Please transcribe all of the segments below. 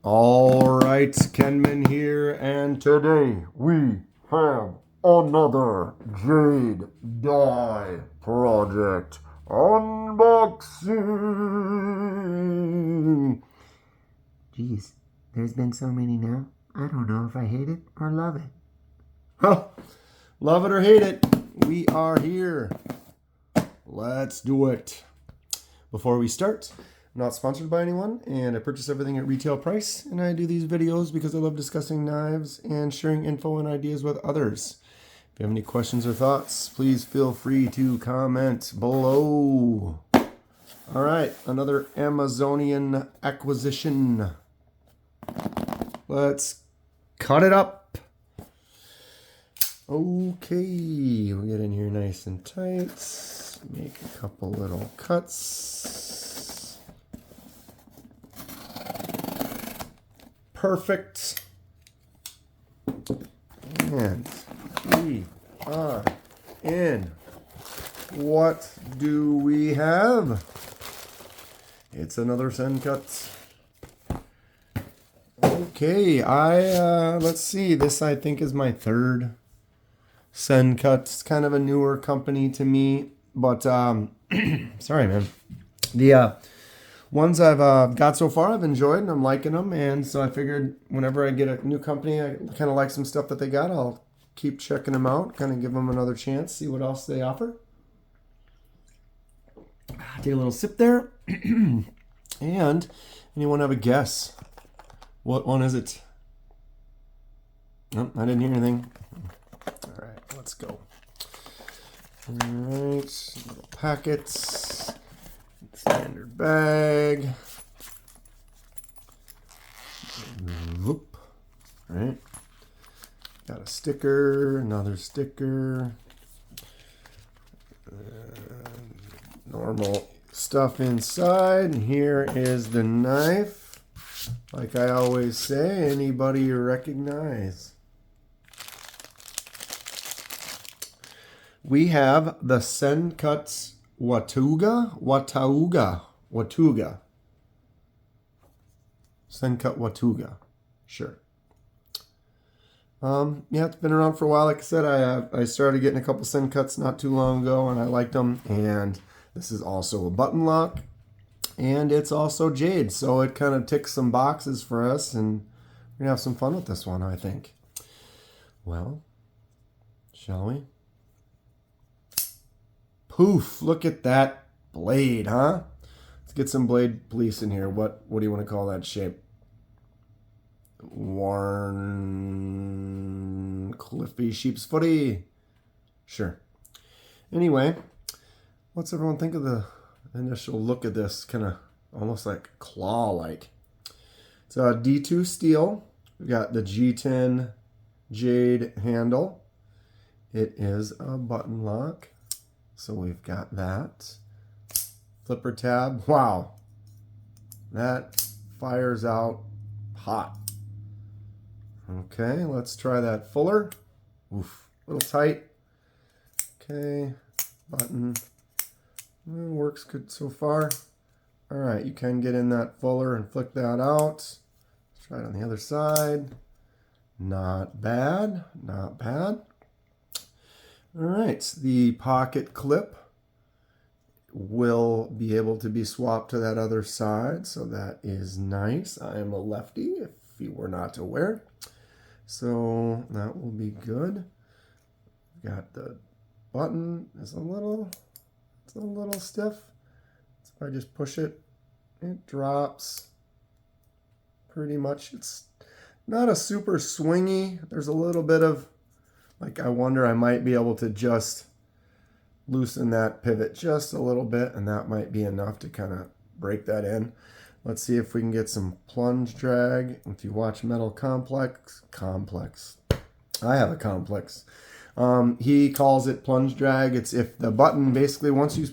All right, Kenman here, and today we have another Jade Die Project unboxing. Geez, there's been so many now. I don't know if I hate it or love it. Huh. Love it or hate it, we are here. Let's do it. Before we start, I'm not sponsored by anyone, and I purchase everything at retail price, and I do these videos because I love discussing knives and sharing info and ideas with others. If you have any questions or thoughts, please feel free to comment below. All right, another Amazonian acquisition. Let's cut it up. Okay, we'll get in here nice and tight. Make a couple little cuts. Perfect. And we are in. What do we have? It's another Sencut. Okay, let's see. This I think is my third Sencut. It's kind of a newer company to me, but sorry, man. The ones I've got so far, I've enjoyed and I'm liking them, and so I figured whenever I get a new company, I kind of like some stuff that they got. I'll keep checking them out, kind of give them another chance, see what else they offer. Take a little sip there. And anyone have a guess? What one is it? Nope, I didn't hear anything. All right, let's go. All right, little packets, standard bag. Whoop. All right, got a sticker, another sticker. Normal stuff inside, and here is the knife. Like I always say, anybody you recognize. We have the Sencut Watauga. Sencut Watauga. Sure. Yeah, it's been around for a while. Like I said, I started getting a couple Sencuts not too long ago, and I liked them. And this is also a button lock, and it's also jade, so it kind of ticks some boxes for us, and we're gonna have some fun with this one, I think. Well, shall we? Poof! Look at that blade, huh? Let's get some blade police in here. What do you want to call that shape? Cliffy sheep's footy. Sure. Anyway, what's everyone think of the initial look at this? Kind of almost like claw-like. It's a D2 steel. We've got the G10 jade handle. It is a button lock. So we've got that. Flipper tab. Wow. That fires out hot. Okay, let's try that fuller. Oof, a little tight. Okay, button. Works good so far. All right, you can get in that fuller and flick that out. Let's try it on the other side. Not bad, not bad. All right, the pocket clip will be able to be swapped to that other side, so that is nice. I am a lefty, if you were not aware. So that will be good. Got the button is a little stiff. So if I just push it, it drops pretty much. It's not a super swingy. There's a little bit of, like, I wonder, I might be able to just loosen that pivot just a little bit, and that might be enough to kind of break that in. Let's see if we can get some plunge drag. If you watch Metal Complex, I have a complex. He calls it plunge drag. It's if the button, basically once you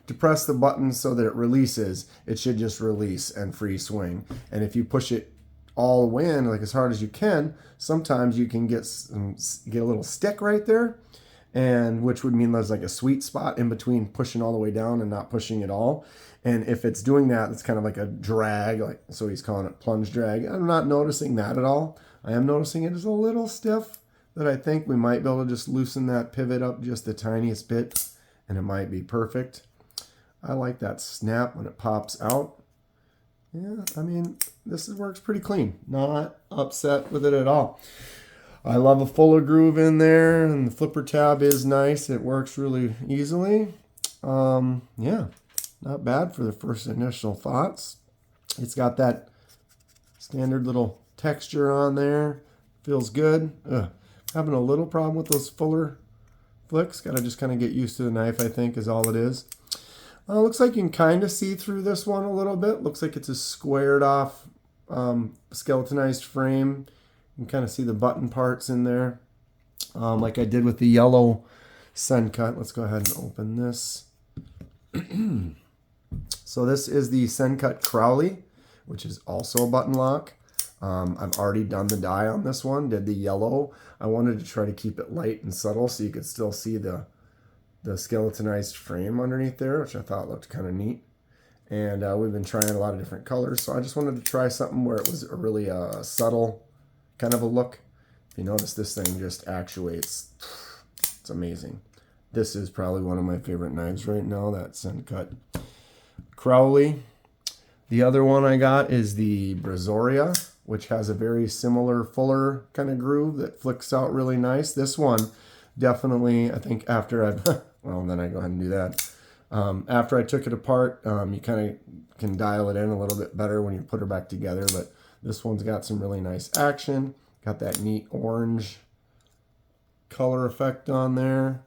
depress the button so that it releases, it should just release and free swing. And if you push it all the way in, like as hard as you can, sometimes you can get a little stick right there. and which would mean there's like a sweet spot in between pushing all the way down and not pushing at all. And if it's doing that, it's kind of like a drag, like so he's calling it plunge drag. I'm not noticing that at all. I am noticing it is a little stiff, that I think we might be able to just loosen that pivot up just the tiniest bit, and it might be perfect. I like that snap when it pops out. Yeah, I mean, this works pretty clean. Not upset with it at all. I love a fuller groove in there, and the flipper tab is nice. It works really easily. Yeah, not bad for the first initial thoughts. It's got that standard little texture on there. Feels good. Having a little problem with those fuller flicks. Got to just kind of get used to the knife, I think, is all it is. Looks like you can kind of see through this one a little bit. Looks like it's a squared off skeletonized frame. You can kind of see the button parts in there. Like I did with the yellow Sencut. Let's go ahead and open this. So this is the Sencut Crowley, which is also a button lock. I've already done the die on this one, did the yellow. I wanted to try to keep it light and subtle so you could still see the skeletonized frame underneath there, which I thought looked kind of neat. And we've been trying a lot of different colors, so I just wanted to try something where it was a really subtle kind of a look. If you notice, this thing just actuates. It's amazing. This is probably one of my favorite knives right now, that Sencut Crowley. The other one I got is the Brazoria, which has a very similar fuller kind of groove that flicks out really nice. This one definitely, I think after I've, well, then I go ahead and do that. After I took it apart, you kind of can dial it in a little bit better when you put her back together, but this one's got some really nice action. Got that neat orange color effect on there.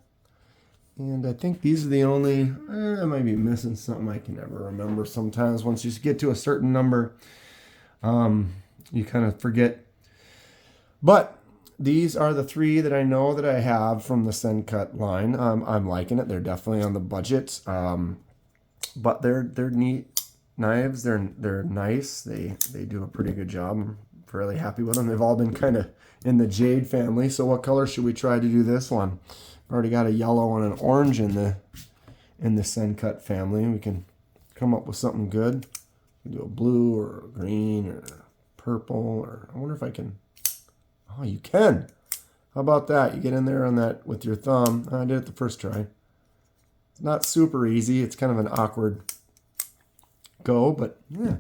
And I think these are the only, I might be missing something I can never remember sometimes. Once you get to a certain number, you kind of forget. But these are the three that I know that I have from the Sencut line. I'm liking it. They're definitely on the budget. But they're neat knives. They're nice. They do a pretty good job. I'm fairly happy with them. They've all been kind of in the jade family. So what color should we try to do this one? Already got a yellow and an orange in the Sencut family. We can come up with something good. We can do a blue or a green or purple, or I wonder if I can. Oh, you can. How about that? You get in there on that with your thumb. I did it the first try. It's not super easy. It's kind of an awkward go, but yeah.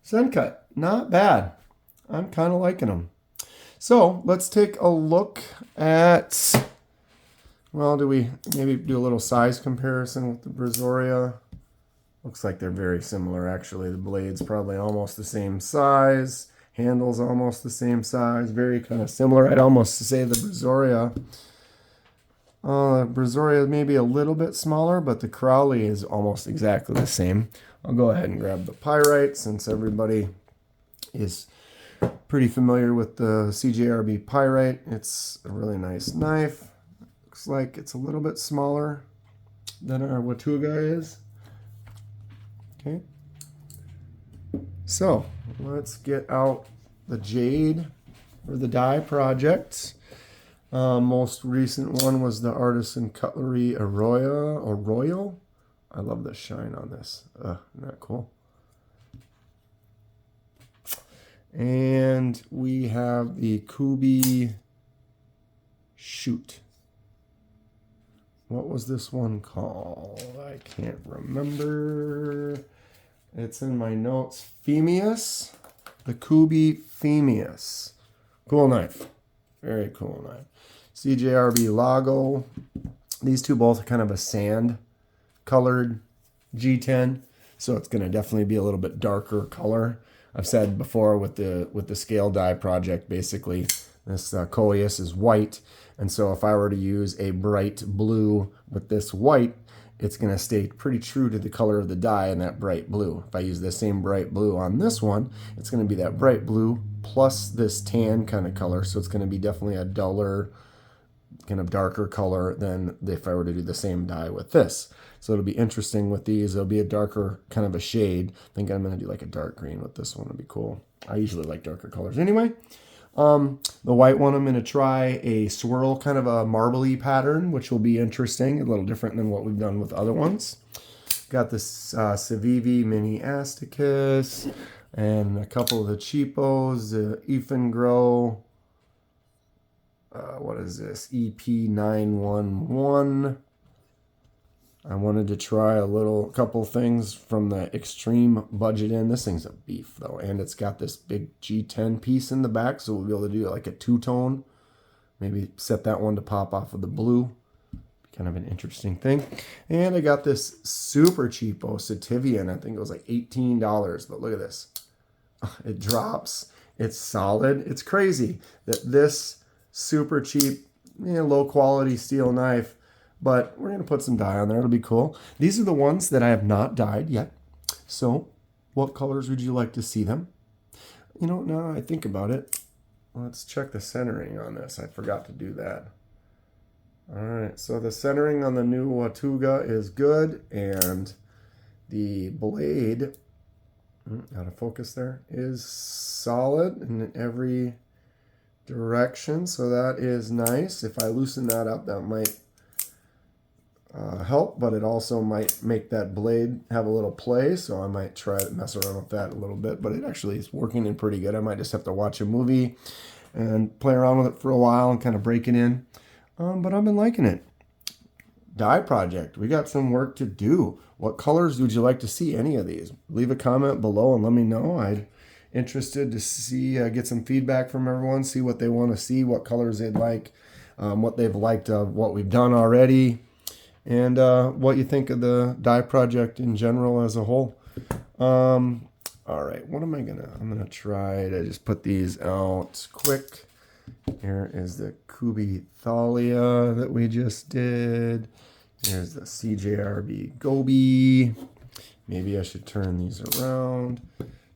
Sencut, not bad. I'm kind of liking them. So let's take a look at, well, do we maybe do a little size comparison with the Brazoria? Looks like they're very similar, actually. The blade's probably almost the same size. Handle's almost the same size. Very kind of similar. I'd almost say the Brazoria may be a little bit smaller, but the Crowley is almost exactly the same. I'll go ahead and grab the Pyrite since everybody is pretty familiar with the CJRB Pyrite. It's a really nice knife. Looks like it's a little bit smaller than our Watauga is. Okay. So let's get out the jade for the die project. Most recent one was the Artisan Cutlery Arroyo. I love the shine on this. Isn't that cool? And we have the Kubi Shoot. What was this one called? I can't remember. It's in my notes. Phemius. The Kubi Phemius. Cool knife. Very cool knife. CJRB Lago. These two both are kind of a sand colored G10. So it's going to definitely be a little bit darker color. I've said before with the scale die project, basically this Coleus is white, and so if I were to use a bright blue with this white, it's going to stay pretty true to the color of the die in that bright blue. If I use the same bright blue on this one, it's going to be that bright blue plus this tan kind of color, so it's going to be definitely a duller, kind of darker color than if I were to do the same die with this. So it'll be interesting with these. It'll be a darker kind of a shade. I think I'm going to do like a dark green with this one. It'll be cool. I usually like darker colors anyway. The white one, I'm going to try a swirl, kind of a marbly pattern, which will be interesting, a little different than what we've done with other ones. Got this Civivi Mini Asticus and a couple of the cheapos, the Ethan Grow, what is this, EP911. I wanted to try a couple things from the extreme budget in. This thing's a beef though, and it's got this big G10 piece in the back, so we'll be able to do like a two-tone. Maybe set that one to pop off of the blue. Kind of an interesting thing. And I got this super cheapo Sativian. I think it was like $18, but look at this. It drops. It's solid. It's crazy that this super cheap, low quality steel knife, but we're going to put some dye on there. It'll be cool. These are the ones that I have not dyed yet. So what colors would you like to see them? Now I think about it, let's check the centering on this. I forgot to do that. All right, so the centering on the new Watauga is good, and the blade, out of focus there, is solid in every direction, so that is nice. If I loosen that up, that might help, but it also might make that blade have a little play, so I might try to mess around with that a little bit, but it actually is working in pretty good. I might just have to watch a movie and play around with it for a while and kind of break it in, but I've been liking it. Dye project, we got some work to do. What colors would you like to see any of these? Leave a comment below and let me know. I'm interested to see, get some feedback from everyone, see what they want to see, what colors they'd like, what they've liked of what we've done already, and what you think of the dye project in general as a whole. All right, I'm gonna try to just put these out quick. Here is the Kubi Thalia that we just did. Here's the CJRB Gobi. Maybe I should turn these around.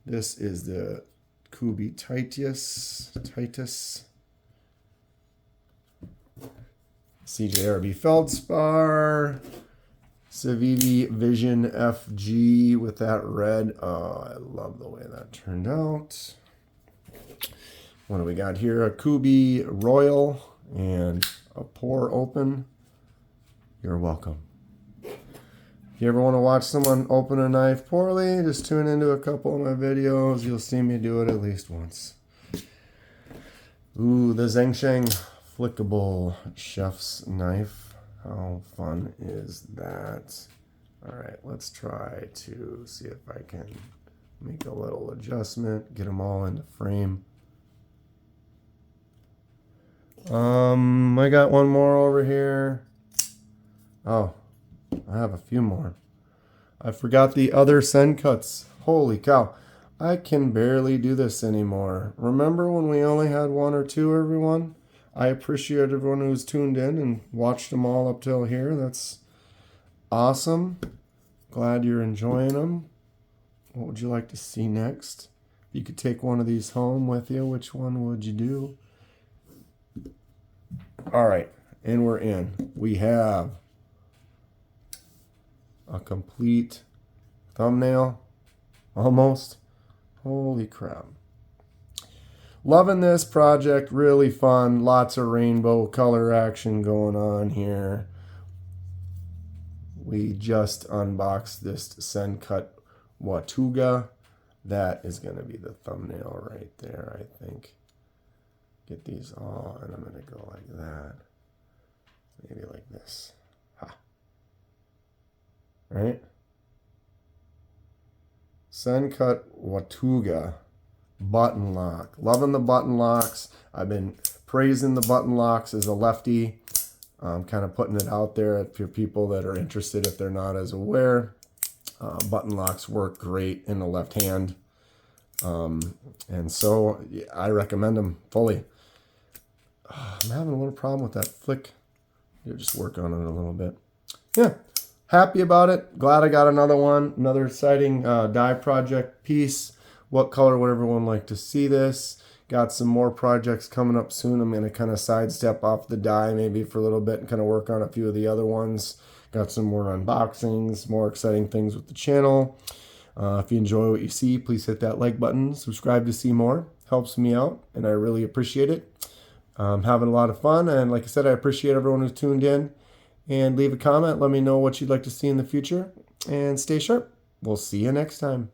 This is the Kubi Titus. CJRB Feldspar. Civivi Vision FG with that red. Oh, I love the way that turned out. What do we got here? A Kubi Royal and a Pour Open. You're welcome. If you ever want to watch someone open a knife poorly, just tune into a couple of my videos. You'll see me do it at least once. Ooh, the Zhengsheng flickable chef's knife. How fun is that? All right, let's try to see if I can make a little adjustment, get them all into frame. I got one more over here. Oh, I have a few more. I forgot the other Sencuts. Holy cow. I can barely do this anymore. Remember when we only had one or two, everyone? I appreciate everyone who's tuned in and watched them all up till here. That's awesome. Glad you're enjoying them. What would you like to see next? If you could take one of these home with you, which one would you do? All right, and we're in. We have a complete thumbnail, almost. Holy crap. Loving this project, really fun. Lots of rainbow color action going on here. We just unboxed this Sencut Watauga. That is going to be the thumbnail right there, I think. Get these all, and I'm going to go like that. Maybe like this. Ha. Right? Sencut Watauga Button Lock. Loving the button locks. I've been praising the button locks as a lefty. I'm kind of putting it out there for people that are interested if they're not as aware. Button locks work great in the left hand. And so I recommend them fully. I'm having a little problem with that flick. You'll just work on it a little bit. Yeah, happy about it. Glad I got another one. Another exciting dye project piece. What color would everyone like to see this? Got some more projects coming up soon. I'm going to kind of sidestep off the dye maybe for a little bit and kind of work on a few of the other ones. Got some more unboxings, more exciting things with the channel. If you enjoy what you see, please hit that like button. Subscribe to see more. helps me out, and I really appreciate it. Having a lot of fun, and like I said, I appreciate everyone who's tuned in. And leave a comment. Let me know what you'd like to see in the future. And stay sharp. We'll see you next time.